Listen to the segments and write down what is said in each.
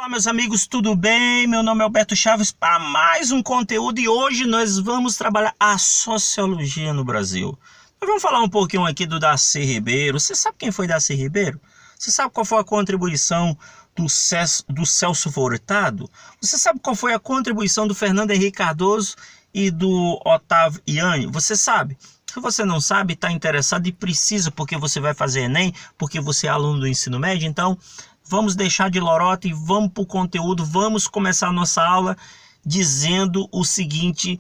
Olá meus amigos, tudo bem? Meu nome é Alberto Chaves para mais um conteúdo e hoje nós vamos trabalhar a sociologia no Brasil. Nós vamos falar um pouquinho aqui do Darcy Ribeiro. Você sabe quem foi Darcy Ribeiro? Você sabe qual foi a contribuição do Celso Furtado? Você sabe qual foi a contribuição do Fernando Henrique Cardoso e do Otávio Yanni? Você sabe? Se você não sabe, está interessado e precisa porque você vai fazer Enem, porque você é aluno do ensino médio, então vamos deixar de lorota e vamos para o conteúdo. Vamos começar a nossa aula dizendo o seguinte,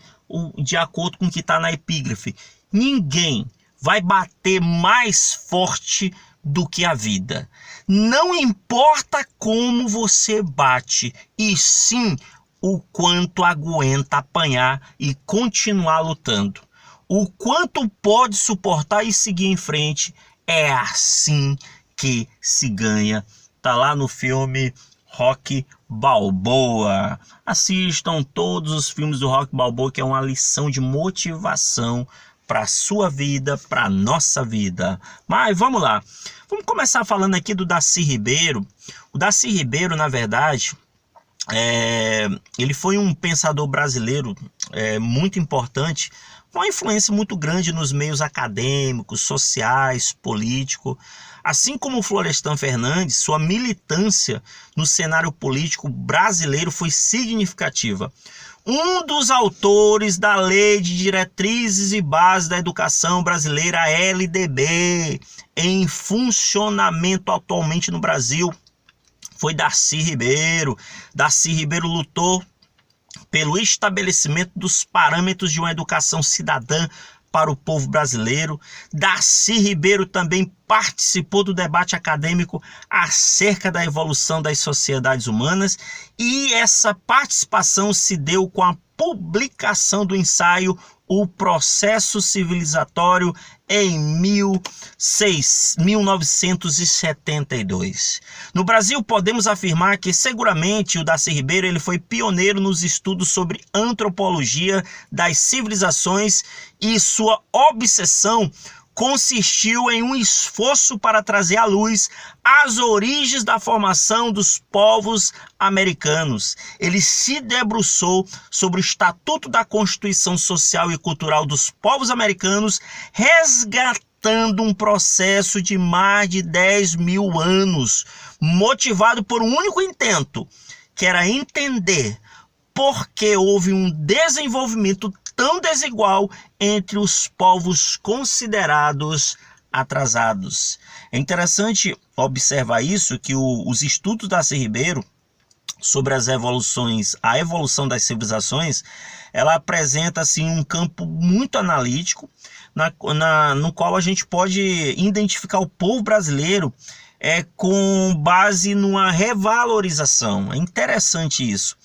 de acordo com o que está na epígrafe. Ninguém vai bater mais forte do que a vida. Não importa como você bate, e sim o quanto aguenta apanhar e continuar lutando. O quanto pode suportar e seguir em frente. É assim que se ganha. Tá lá no filme Rocky Balboa. Assistam todos os filmes do Rocky Balboa, que é uma lição de motivação para a sua vida, para a nossa vida. Mas vamos lá. Vamos começar falando aqui do Darcy Ribeiro. O Darcy Ribeiro, na verdade, ele foi um pensador brasileiro muito importante, com uma influência muito grande nos meios acadêmicos, sociais, políticos. Assim como Florestan Fernandes, sua militância no cenário político brasileiro foi significativa. Um dos autores da Lei de Diretrizes e Bases da Educação Brasileira, a LDB, em funcionamento atualmente no Brasil, foi Darcy Ribeiro. Darcy Ribeiro lutou pelo estabelecimento dos parâmetros de uma educação cidadã para o povo brasileiro. Darcy Ribeiro também participou do debate acadêmico acerca da evolução das sociedades humanas, e essa participação se deu com a publicação do ensaio O Processo Civilizatório em 1972. No Brasil, podemos afirmar que seguramente o Darcy Ribeiro ele foi pioneiro nos estudos sobre antropologia das civilizações, e sua obsessão consistiu em um esforço para trazer à luz as origens da formação dos povos americanos. Ele se debruçou sobre o Estatuto da Constituição Social e Cultural dos Povos Americanos, resgatando um processo de mais de 10 mil anos, motivado por um único intento, que era entender por que houve um desenvolvimento tão desigual entre os povos considerados atrasados. É interessante observar isso, que os estudos da Darcy Ribeiro sobre a evolução das civilizações, ela apresenta assim, um campo muito analítico, no qual a gente pode identificar o povo brasileiro com base numa revalorização. É interessante isso.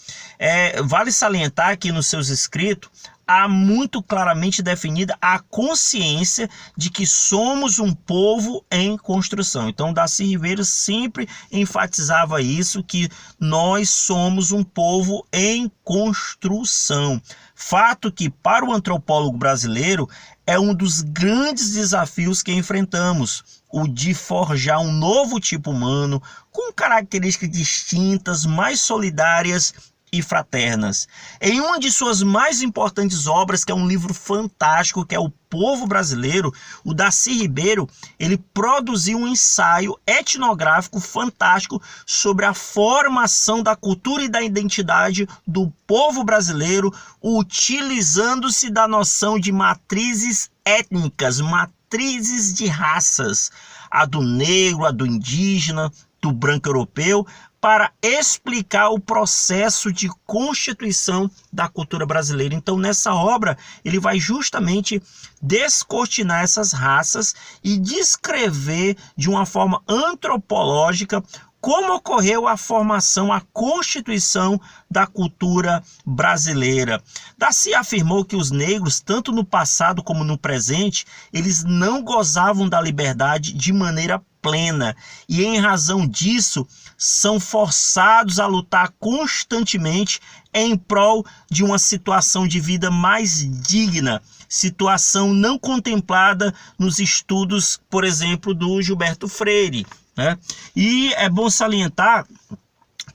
Vale salientar que nos seus escritos há muito claramente definida a consciência de que somos um povo em construção. Então, Darcy Ribeiro sempre enfatizava isso, que nós somos um povo em construção. Fato que, para o antropólogo brasileiro, é um dos grandes desafios que enfrentamos, o de forjar um novo tipo humano com características distintas, mais solidárias e fraternas. Em uma de suas mais importantes obras, que é um livro fantástico, que é O Povo Brasileiro, o Darcy Ribeiro ele produziu um ensaio etnográfico fantástico sobre a formação da cultura e da identidade do povo brasileiro, utilizando-se da noção de matrizes étnicas, matrizes de raças, a do negro, a do indígena, do branco europeu, para explicar o processo de constituição da cultura brasileira. Então, nessa obra, ele vai justamente descortinar essas raças e descrever de uma forma antropológica como ocorreu a formação, a constituição da cultura brasileira. Darcy afirmou que os negros, tanto no passado como no presente, eles não gozavam da liberdade de maneira plena, e em razão disso são forçados a lutar constantemente em prol de uma situação de vida mais digna, situação não contemplada nos estudos, por exemplo, do Gilberto Freire, né? E é bom salientar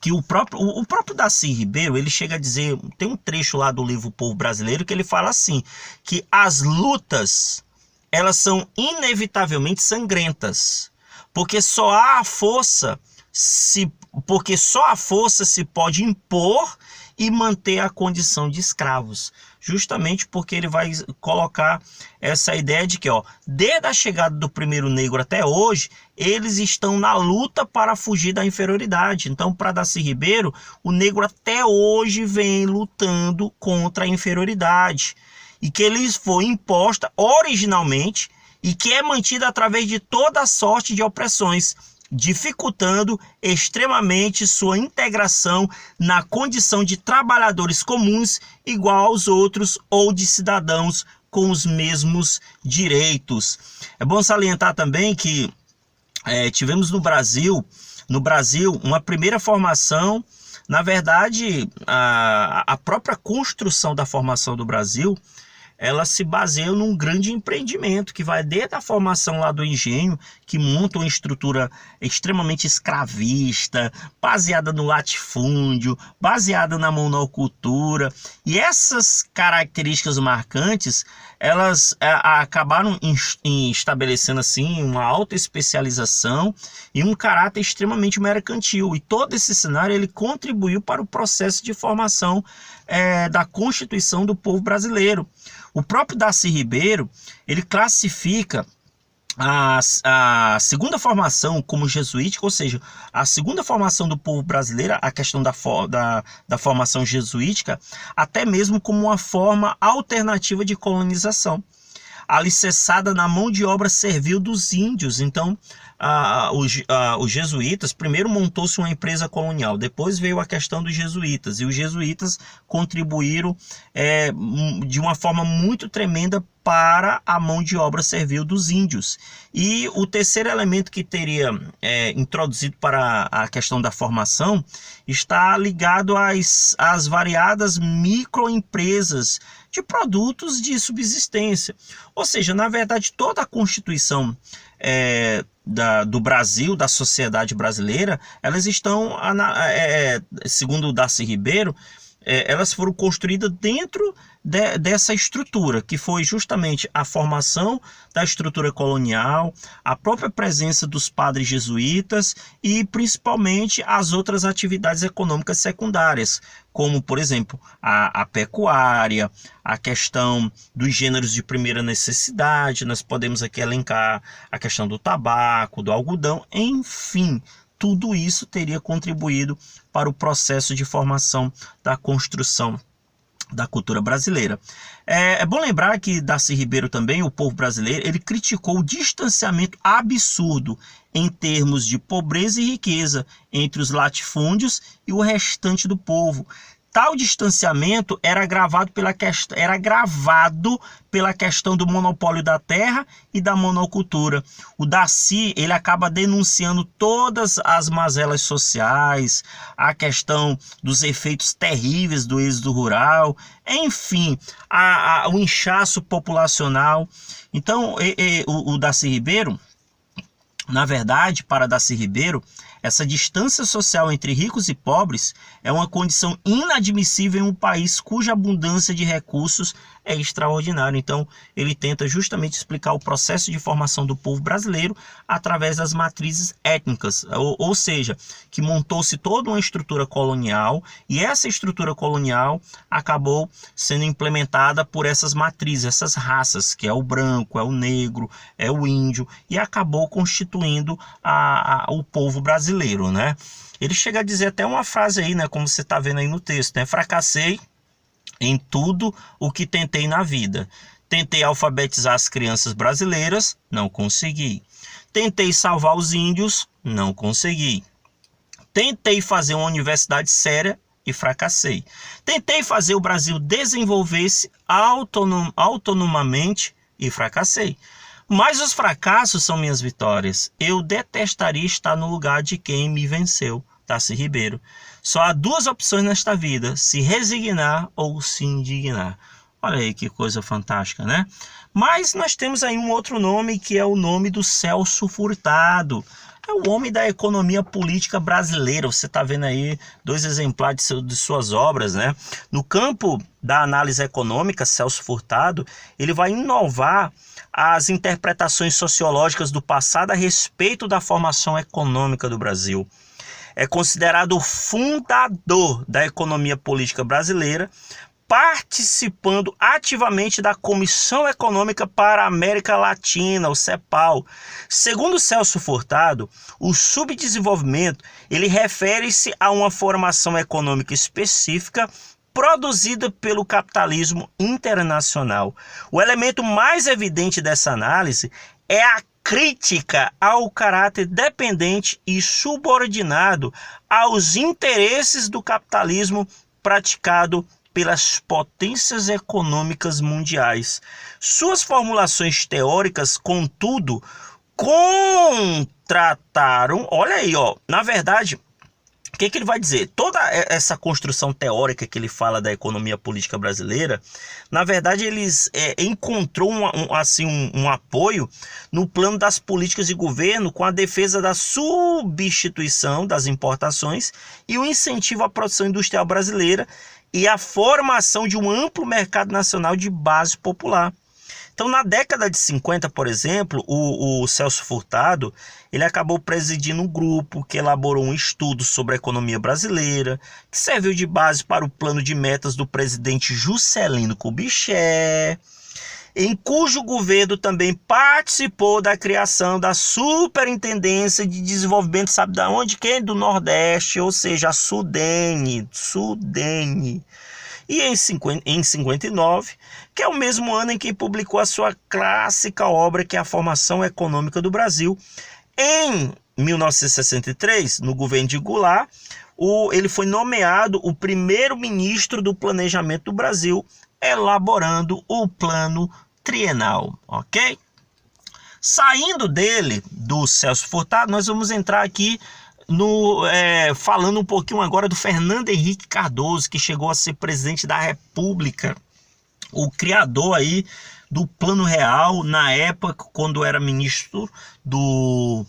que o próprio Darcy Ribeiro, ele chega a dizer, tem um trecho lá do livro Povo Brasileiro que ele fala assim, que as lutas, elas são inevitavelmente sangrentas, porque só a força se pode impor e manter a condição de escravos, justamente porque ele vai colocar essa ideia de que, desde a chegada do primeiro negro até hoje, eles estão na luta para fugir da inferioridade. Então, para Darcy Ribeiro, o negro até hoje vem lutando contra a inferioridade, e que ele foi imposta originalmente e que é mantida através de toda sorte de opressões, dificultando extremamente sua integração na condição de trabalhadores comuns igual aos outros ou de cidadãos com os mesmos direitos. É bom salientar também que tivemos no Brasil uma primeira formação. Na verdade, a própria construção da formação do Brasil, ela se baseia num grande empreendimento que vai desde a formação lá do engenho, que monta uma estrutura extremamente escravista, baseada no latifúndio, baseada na monocultura. E essas características marcantes, elas acabaram estabelecendo assim uma alta especialização e um caráter extremamente mercantil. E todo esse cenário ele contribuiu para o processo de formação da Constituição do povo brasileiro. O próprio Darcy Ribeiro, ele classifica a segunda formação como jesuítica, ou seja, a segunda formação do povo brasileiro, a questão da formação jesuítica, até mesmo como uma forma alternativa de colonização, alicerçada na mão de obra servil dos índios. Então, os jesuítas, primeiro montou-se uma empresa colonial, depois veio a questão dos jesuítas, e os jesuítas contribuíram de uma forma muito tremenda para a mão de obra servil dos índios. E o terceiro elemento que teria introduzido para a questão da formação está ligado às variadas microempresas de produtos de subsistência. Ou seja, na verdade, toda a Constituição do Brasil, da sociedade brasileira, elas estão, segundo o Darcy Ribeiro, elas foram construídas dentro dessa estrutura, que foi justamente a formação da estrutura colonial, a própria presença dos padres jesuítas e principalmente as outras atividades econômicas secundárias, como, por exemplo, a pecuária, a questão dos gêneros de primeira necessidade. Nós podemos aqui elencar a questão do tabaco, do algodão, enfim. Tudo isso teria contribuído para o processo de formação da construção da cultura brasileira. É bom lembrar que Darcy Ribeiro também, o povo brasileiro, ele criticou o distanciamento absurdo em termos de pobreza e riqueza entre os latifúndios e o restante do povo. Tal distanciamento era gravado pela questão do monopólio da terra e da monocultura. O Darcy, ele acaba denunciando todas as mazelas sociais, a questão dos efeitos terríveis do êxodo rural, enfim, o inchaço populacional. Então, o Darcy Ribeiro, na verdade, para Darcy Ribeiro, essa distância social entre ricos e pobres é uma condição inadmissível em um país cuja abundância de recursos é extraordinária. Então, ele tenta justamente explicar o processo de formação do povo brasileiro através das matrizes étnicas, ou seja, que montou-se toda uma estrutura colonial, e essa estrutura colonial acabou sendo implementada por essas matrizes, essas raças, que é o branco, é o negro, é o índio, e acabou constituindo o povo brasileiro, né? Ele chega a dizer até uma frase aí, né, como você está vendo aí no texto, né? Fracassei em tudo o que tentei na vida. Tentei alfabetizar as crianças brasileiras, não consegui. Tentei salvar os índios, não consegui. Tentei fazer uma universidade séria e fracassei. Tentei fazer o Brasil desenvolver-se autonomamente e fracassei. Mas os fracassos são minhas vitórias. Eu detestaria estar no lugar de quem me venceu. Darcy Ribeiro. Só há duas opções nesta vida: se resignar ou se indignar. Olha aí que coisa fantástica, né? Mas nós temos aí um outro nome, que é o nome do Celso Furtado. É o homem da economia política brasileira. Você está vendo aí dois exemplares de suas obras, né? No campo da análise econômica, Celso Furtado, ele vai inovar as interpretações sociológicas do passado a respeito da formação econômica do Brasil. É considerado o fundador da economia política brasileira, participando ativamente da Comissão Econômica para a América Latina, o CEPAL. Segundo Celso Furtado, o subdesenvolvimento ele refere-se a uma formação econômica específica produzida pelo capitalismo internacional. O elemento mais evidente dessa análise é a crítica ao caráter dependente e subordinado aos interesses do capitalismo praticado pelas potências econômicas mundiais. Suas formulações teóricas, contudo, contrataram, olha aí, na verdade, o que ele vai dizer? Toda essa construção teórica que ele fala da economia política brasileira, na verdade, eles encontrou um apoio no plano das políticas de governo com a defesa da substituição das importações e o incentivo à produção industrial brasileira e a formação de um amplo mercado nacional de base popular. Então, na década de 50, por exemplo, o Celso Furtado ele acabou presidindo um grupo que elaborou um estudo sobre a economia brasileira, que serviu de base para o plano de metas do presidente Juscelino Kubitschek, em cujo governo também participou da criação da Superintendência de Desenvolvimento, sabe da onde? Quem? Do Nordeste, ou seja, a Sudene. E em 59, que é o mesmo ano em que publicou a sua clássica obra, que é a Formação Econômica do Brasil. Em 1963, no governo de Goulart, ele foi nomeado o primeiro-ministro do Planejamento do Brasil, elaborando o Plano Trienal, ok? Saindo dele, do Celso Furtado, nós vamos entrar aqui falando um pouquinho agora do Fernando Henrique Cardoso, que chegou a ser presidente da República, o criador aí do Plano Real, na época, quando era ministro do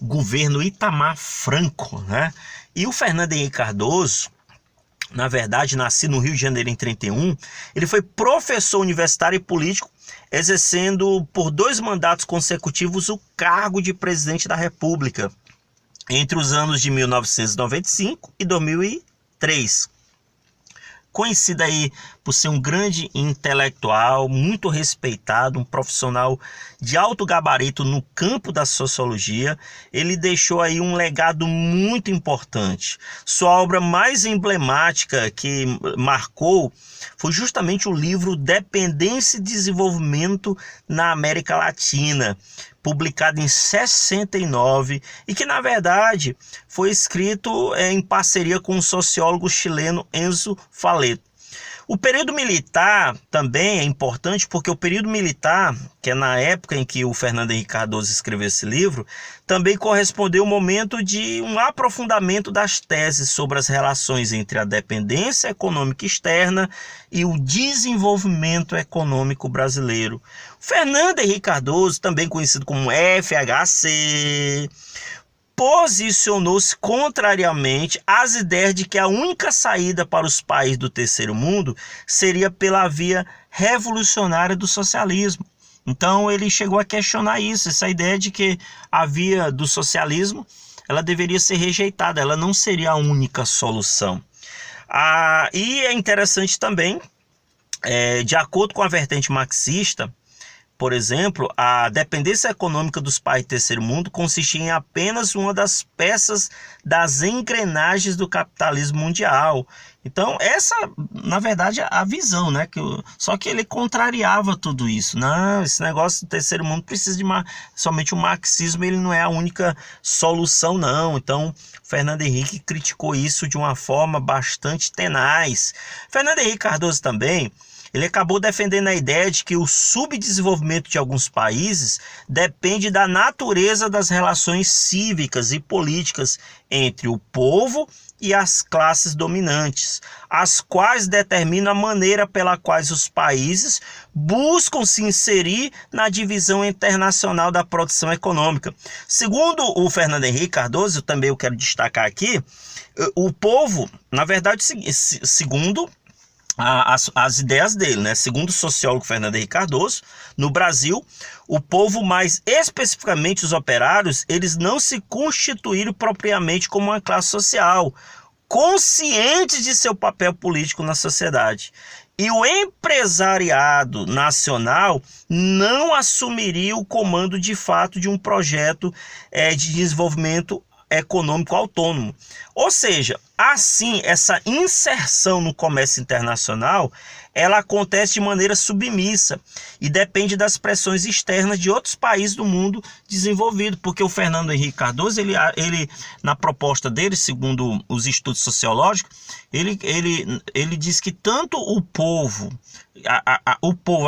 governo Itamar Franco, né? E o Fernando Henrique Cardoso, na verdade, nascido no Rio de Janeiro em 31, ele foi professor universitário e político, exercendo por 2 mandatos consecutivos o cargo de presidente da República, entre os anos de 1995 e 2003. Conhecido aí por ser um grande intelectual, muito respeitado, um profissional de alto gabarito no campo da sociologia, ele deixou aí um legado muito importante. Sua obra mais emblemática que marcou foi justamente o livro Dependência e Desenvolvimento na América Latina, publicado em 69 e que, na verdade, foi escrito em parceria com o sociólogo chileno Enzo Faleto. O período militar também é importante porque o período militar, que é na época em que o Fernando Henrique Cardoso escreveu esse livro, também correspondeu ao momento de um aprofundamento das teses sobre as relações entre a dependência econômica externa e o desenvolvimento econômico brasileiro. Fernando Henrique Cardoso, também conhecido como FHC, posicionou-se contrariamente às ideias de que a única saída para os países do terceiro mundo seria pela via revolucionária do socialismo. Então ele chegou a questionar isso, essa ideia de que a via do socialismo ela deveria ser rejeitada, ela não seria a única solução. E é interessante também, de acordo com a vertente marxista, por exemplo, a dependência econômica dos países do terceiro mundo consistia em apenas uma das peças das engrenagens do capitalismo mundial. Então, essa, na verdade, é a visão, né? Só que ele contrariava tudo isso. Não, esse negócio do terceiro mundo precisa de somente o marxismo, ele não é a única solução, não. Então, Fernando Henrique criticou isso de uma forma bastante tenaz. Fernando Henrique Cardoso também, Ele acabou defendendo a ideia de que o subdesenvolvimento de alguns países depende da natureza das relações cívicas e políticas entre o povo e as classes dominantes, as quais determinam a maneira pela qual os países buscam se inserir na divisão internacional da produção econômica. Segundo o Fernando Henrique Cardoso, também eu quero destacar aqui, o povo, na verdade, segundo as ideias dele, né? Segundo o sociólogo Fernando Henrique Cardoso, no Brasil, o povo, mais especificamente os operários, eles não se constituíram propriamente como uma classe social, conscientes de seu papel político na sociedade. E o empresariado nacional não assumiria o comando de fato de um projeto de desenvolvimento econômico autônomo. Ou seja, assim, essa inserção no comércio internacional, ela acontece de maneira submissa e depende das pressões externas de outros países do mundo desenvolvido, porque o Fernando Henrique Cardoso, ele na proposta dele, segundo os estudos sociológicos, ele diz que tanto o povo,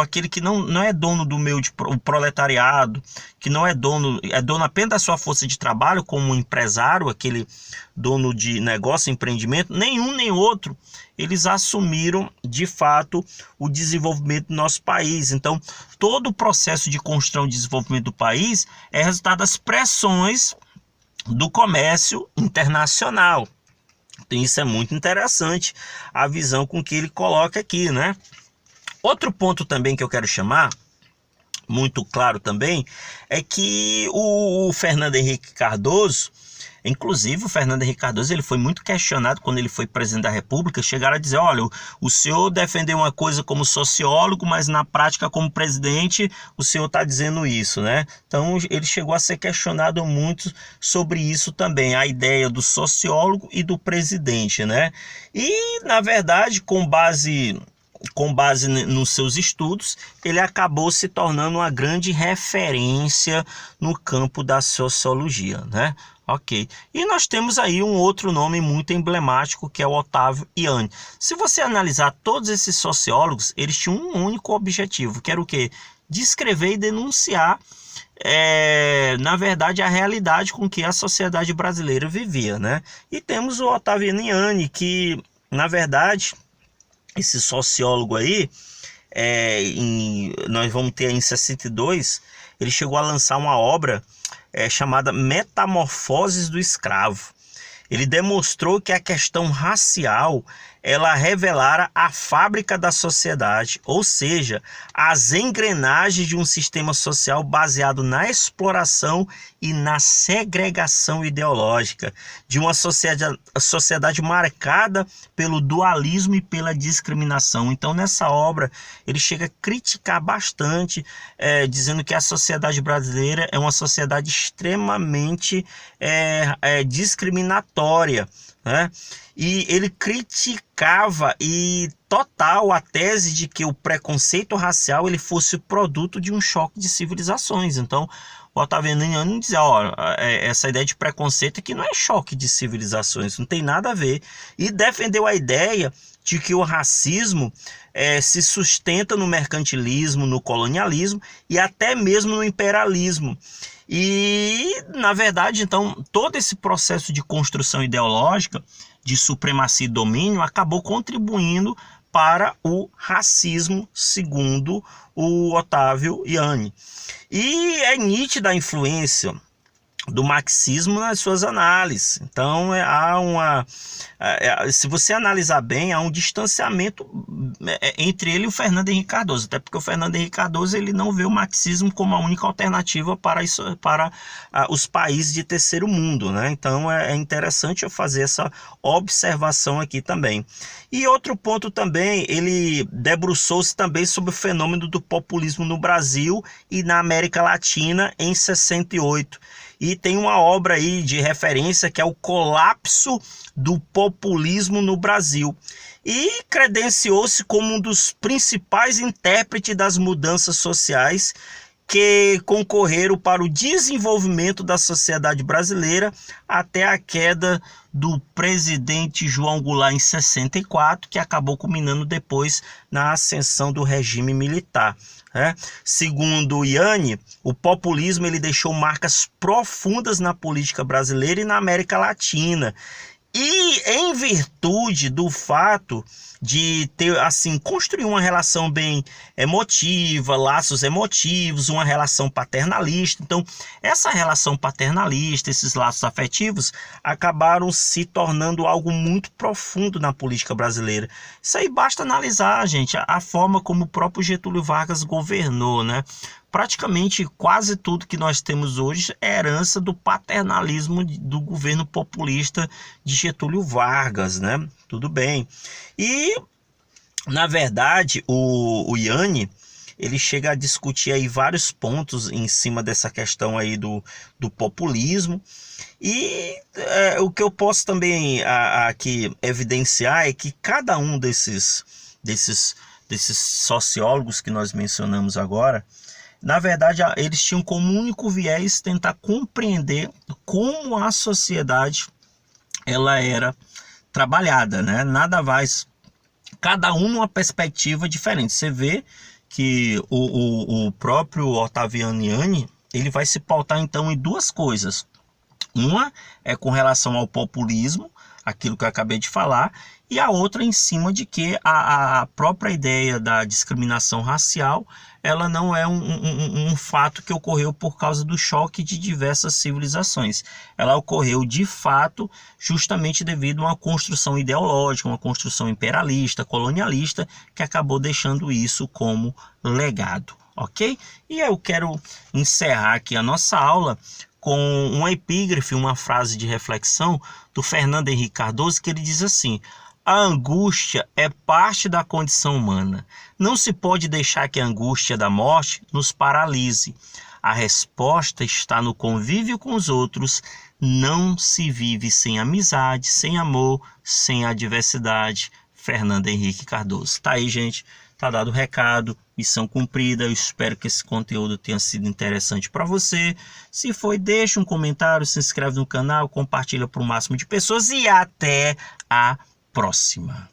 aquele que não é dono do meio, o proletariado, que não é dono apenas da sua força de trabalho, como um empresário, aquele dono de negócio, empreendimento, nenhum nem outro, eles assumiram de fato o desenvolvimento do nosso país. Então, todo o processo de construção e desenvolvimento do país é resultado das pressões do comércio internacional. Então, isso é muito interessante, a visão com que ele coloca aqui, né? Outro ponto também que eu quero chamar, muito claro também, é que o Fernando Henrique Cardoso, inclusive o Fernando Henrique Cardoso, ele foi muito questionado quando ele foi presidente da República. Chegaram a dizer, olha, o senhor defendeu uma coisa como sociólogo, mas na prática como presidente o senhor está dizendo isso, né? Então ele chegou a ser questionado muito sobre isso também, a ideia do sociólogo e do presidente, né? E na verdade, com base nos seus estudos, ele acabou se tornando uma grande referência no campo da sociologia, né? Ok. E nós temos aí um outro nome muito emblemático, que é o Otávio Yanni. Se você analisar todos esses sociólogos, eles tinham um único objetivo, que era o quê? Descrever e denunciar, na verdade, a realidade com que a sociedade brasileira vivia, né? E temos o Otávio Yanni, que, na verdade, esse sociólogo aí, nós vamos ter em 62, ele chegou a lançar uma obra chamada Metamorfoses do Escravo. Ele demonstrou que a questão racial, ela revelara a fábrica da sociedade, ou seja, as engrenagens de um sistema social baseado na exploração e na segregação ideológica, de uma sociedade marcada pelo dualismo e pela discriminação. Então, nessa obra, ele chega a criticar bastante, dizendo que a sociedade brasileira é uma sociedade extremamente discriminatória, né? E ele criticava total a tese de que o preconceito racial ele fosse produto de um choque de civilizações. Então, o Otávio Yanni dizia, essa ideia de preconceito aqui não é choque de civilizações, não tem nada a ver. E defendeu a ideia de que o racismo se sustenta no mercantilismo, no colonialismo e até mesmo no imperialismo. E, na verdade, então, todo esse processo de construção ideológica, de supremacia e domínio, acabou contribuindo para o racismo, segundo o Otávio Yanni. E é nítida a influência do marxismo nas suas análises. Então, se você analisar bem, há um distanciamento entre ele e o Fernando Henrique Cardoso, até porque o Fernando Henrique Cardoso ele não vê o marxismo como a única alternativa para os países de terceiro mundo, né? Então, é interessante eu fazer essa observação aqui também. E outro ponto também, ele debruçou-se também sobre o fenômeno do populismo no Brasil e na América Latina em 68. E tem uma obra aí de referência que é o Colapso do Populismo no Brasil. E credenciou-se como um dos principais intérpretes das mudanças sociais que concorreram para o desenvolvimento da sociedade brasileira até a queda do presidente João Goulart em 64, que acabou culminando depois na ascensão do regime militar. Segundo Yanni, o populismo ele deixou marcas profundas na política brasileira e na América Latina. E em virtude do fato de ter, assim, construir uma relação bem emotiva, laços emotivos, uma relação paternalista. Então, essa relação paternalista, esses laços afetivos, acabaram se tornando algo muito profundo na política brasileira. Isso aí basta analisar, gente, a forma como o próprio Getúlio Vargas governou, né? Praticamente quase tudo que nós temos hoje é herança do paternalismo do governo populista de Getúlio Vargas, né? Tudo bem. E, na verdade, o Yanni, ele chega a discutir aí vários pontos em cima dessa questão aí do populismo. E o que eu posso também aqui evidenciar é que cada um desses sociólogos que nós mencionamos agora, na verdade, eles tinham como único viés tentar compreender como a sociedade ela era trabalhada, né? Nada mais, cada um numa perspectiva diferente. Você vê que o próprio Ottaviano Yanni, ele vai se pautar então em duas coisas. Uma é com relação ao populismo, aquilo que eu acabei de falar, e a outra em cima de que a própria ideia da discriminação racial, ela não é um fato que ocorreu por causa do choque de diversas civilizações. Ela ocorreu de fato justamente devido a uma construção ideológica, uma construção imperialista, colonialista, que acabou deixando isso como legado, ok? E eu quero encerrar aqui a nossa aula com uma epígrafe, uma frase de reflexão do Fernando Henrique Cardoso, que ele diz assim: a angústia é parte da condição humana. Não se pode deixar que a angústia da morte nos paralise. A resposta está no convívio com os outros. Não se vive sem amizade, sem amor, sem adversidade. Fernando Henrique Cardoso. Tá aí, gente. Tá dado o recado. Missão cumprida. Eu espero que esse conteúdo tenha sido interessante para você. Se foi, deixa um comentário, se inscreve no canal, compartilha para o máximo de pessoas e até a próxima.